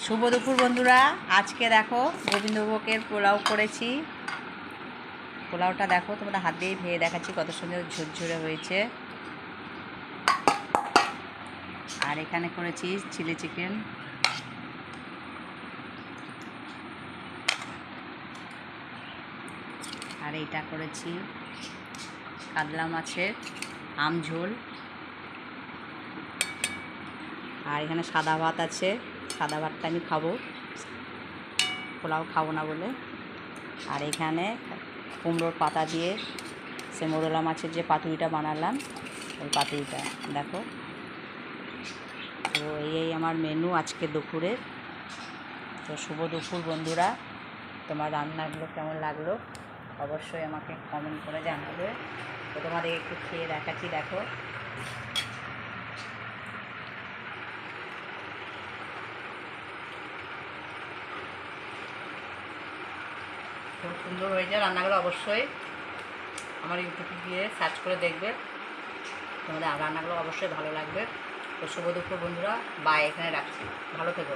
শুভ দুপুর বন্ধুরা। আজকে দেখো গোবিন্দভোগের পোলাও করেছি। পোলাওটা দেখো, তোমরা হাত দিয়ে ভেঙে দেখাচ্ছি কত সুন্দর ঝুরঝুরে হয়েছে। আর এখানে করেছি চিলি চিকেন। আর এইটা করেছি কাতলা মাছের আমঝোল। আর এখানে সাদা ভাত আছে, সাদা ভাতটা আমি খাবো, পোলাও খাবো না বলে। আর এখানে কুমড়োর পাতা দিয়ে সে মোরলা মাছের যে পাতুরিটা বানালাম, ওই পাতুরিটা দেখো। তো এই আমার মেনু আজকে দুপুরের। তো শুভ দুপুর বন্ধুরা, তোমার রান্নাগুলো কেমন লাগলো অবশ্যই আমাকে কমেন্ট করে জানাবে। তো তোমাদের একটু খেয়ে দেখাচ্ছি, দেখো খুব সুন্দর হয়েছে রান্নাগুলো। অবশ্যই আমার ইউটিউবে গিয়ে সার্চ করে দেখবে, তোমাদের রান্নাগুলো অবশ্যই ভালো লাগবে। তো শুভ দুপুর বন্ধুরা, বাই, এখানে রাখছি, ভালো থেকো।